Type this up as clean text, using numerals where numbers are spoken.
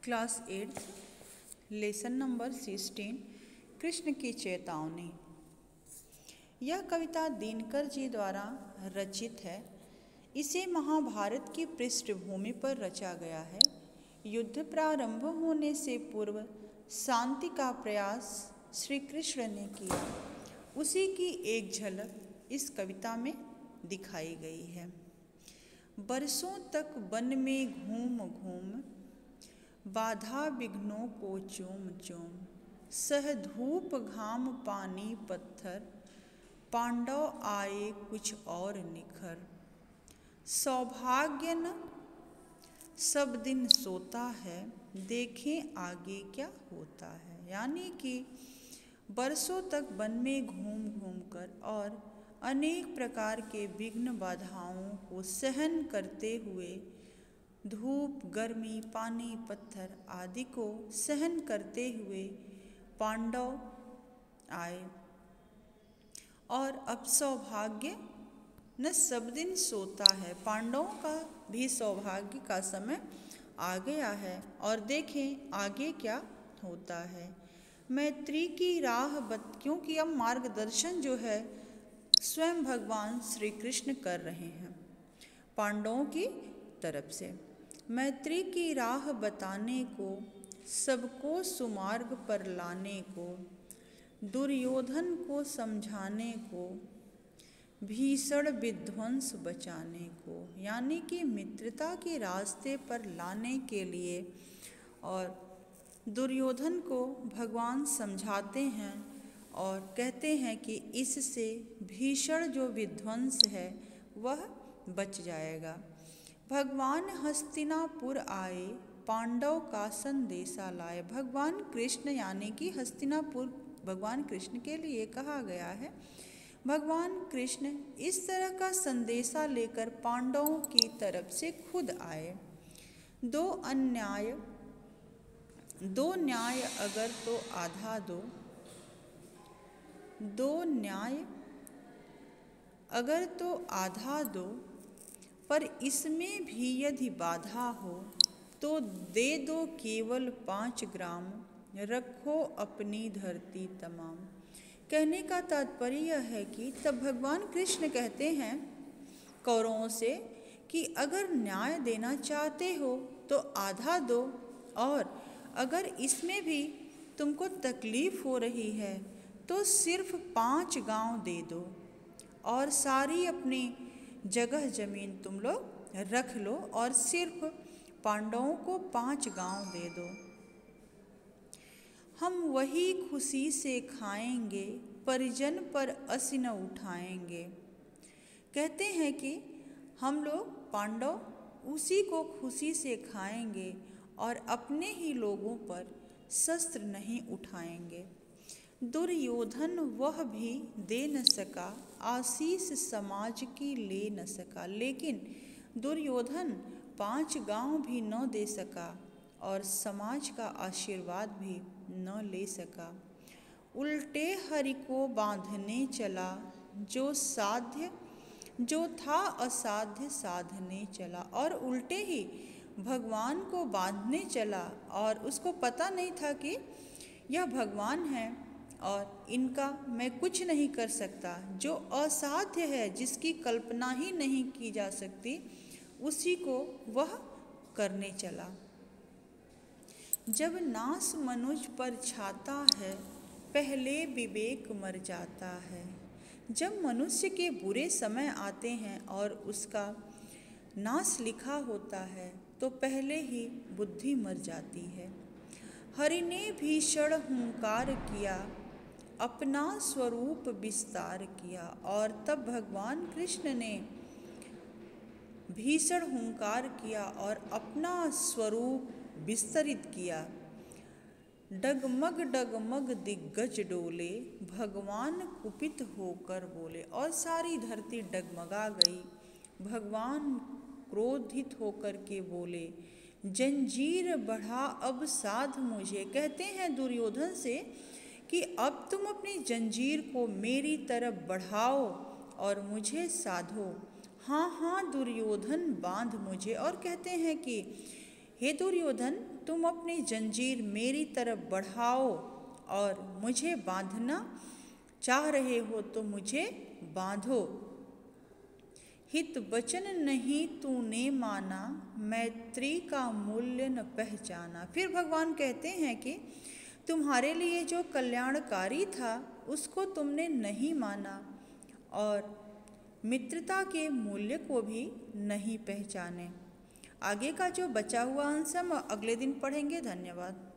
Class 8 lesson number 16 Krishna की चेतावनी। यह कविता दिनकर जी द्वारा रचित है। इसे महाभारत की पृष्ठभूमि पर रचा गया है। युद्ध प्रारंभ होने से पूर्व शांति का प्रयास श्री कृष्ण ने किया, उसी की एक झलक इस कविता में दिखाई गई है। बरसों तक वन में घूम घूम बाधा विघ्नों को चूम चूम, सह धूप घाम पानी पत्थर, पांडव आए कुछ और निखर। सौभाग्य न सब दिन सोता है, देखें आगे क्या होता है। यानी कि बरसों तक वन में घूम घूम कर और अनेक प्रकार के विघ्न बाधाओं को सहन करते हुए, धूप गर्मी पानी पत्थर आदि को सहन करते हुए पांडव आए और अब सौभाग्य न सब दिन सोता है, पांडवों का भी सौभाग्य का समय आ गया है और देखें आगे क्या होता है। मैत्री की राह क्योंकि अब मार्गदर्शन जो है स्वयं भगवान श्री कृष्ण कर रहे हैं पांडवों की तरफ से। मैत्री की राह बताने को, सबको सुमार्ग पर लाने को, दुर्योधन को समझाने को, भीषण विध्वंस बचाने को, यानी कि मित्रता के रास्ते पर लाने के लिए। और दुर्योधन को भगवान समझाते हैं और कहते हैं कि इससे भीषण जो विध्वंस है वह बच जाएगा। भगवान हस्तिनापुर आए, पांडव का संदेशा लाए। भगवान कृष्ण यानी कि हस्तिनापुर भगवान कृष्ण के लिए कहा गया है। भगवान कृष्ण इस तरह का संदेशा लेकर पांडवों की तरफ से खुद आए। दो न्याय अगर तो आधा दो, दो न्याय अगर तो आधा दो, पर इसमें भी यदि बाधा हो तो दे दो केवल 5 ग्राम, रखो अपनी धरती तमाम। कहने का तात्पर्य यह है कि तब भगवान कृष्ण कहते हैं कौरवों से कि अगर न्याय देना चाहते हो तो आधा दो, और अगर इसमें भी तुमको तकलीफ हो रही है तो सिर्फ 5 गांव दे दो और सारी अपनी जगह जमीन तुम लोग रख लो और सिर्फ पांडवों को 5 गांव दे दो। हम वही खुशी से खाएंगे, परिजन पर असी न उठाएंगे। कहते हैं कि हम लोग पांडव उसी को खुशी से खाएंगे और अपने ही लोगों पर शस्त्र नहीं उठाएंगे। दुर्योधन वह भी दे न सका, आशीष समाज की ले न सका। लेकिन दुर्योधन 5 गांव भी न दे सका और समाज का आशीर्वाद भी न ले सका। उल्टे हरि को बांधने चला, जो था असाध्य साधने चला। और उल्टे ही भगवान को बांधने चला और उसको पता नहीं था कि यह भगवान है और इनका मैं कुछ नहीं कर सकता। जो असाध्य है, जिसकी कल्पना ही नहीं की जा सकती, उसी को वह करने चला। जब नाश मनुज पर छाता है, पहले विवेक मर जाता है। जब मनुष्य के बुरे समय आते हैं और उसका नाश लिखा होता है तो पहले ही बुद्धि मर जाती है। हरि ने भीषण हुंकार किया, अपना स्वरूप विस्तार किया। और तब भगवान कृष्ण ने भीषण हुंकार किया और अपना स्वरूप विस्तरित किया। डगमग डगमग दिग्गज डोले, भगवान कुपित होकर बोले। और सारी धरती डगमगा गई। भगवान क्रोधित होकर के बोले, जंजीर बढ़ा अब साध मुझे। कहते हैं दुर्योधन से कि अब तुम अपनी जंजीर को मेरी तरफ बढ़ाओ और मुझे साधो। हाँ हाँ दुर्योधन बांध मुझे। और कहते हैं कि हे दुर्योधन, तुम अपनी जंजीर मेरी तरफ बढ़ाओ और मुझे बांधना चाह रहे हो तो मुझे बांधो। हित वचन नहीं तूने माना, मैत्री का मूल्य न पहचाना। फिर भगवान कहते हैं कि तुम्हारे लिए जो कल्याणकारी था उसको तुमने नहीं माना और मित्रता के मूल्य को भी नहीं पहचाने। आगे का जो बचा हुआ अंश हम अगले दिन पढ़ेंगे। धन्यवाद।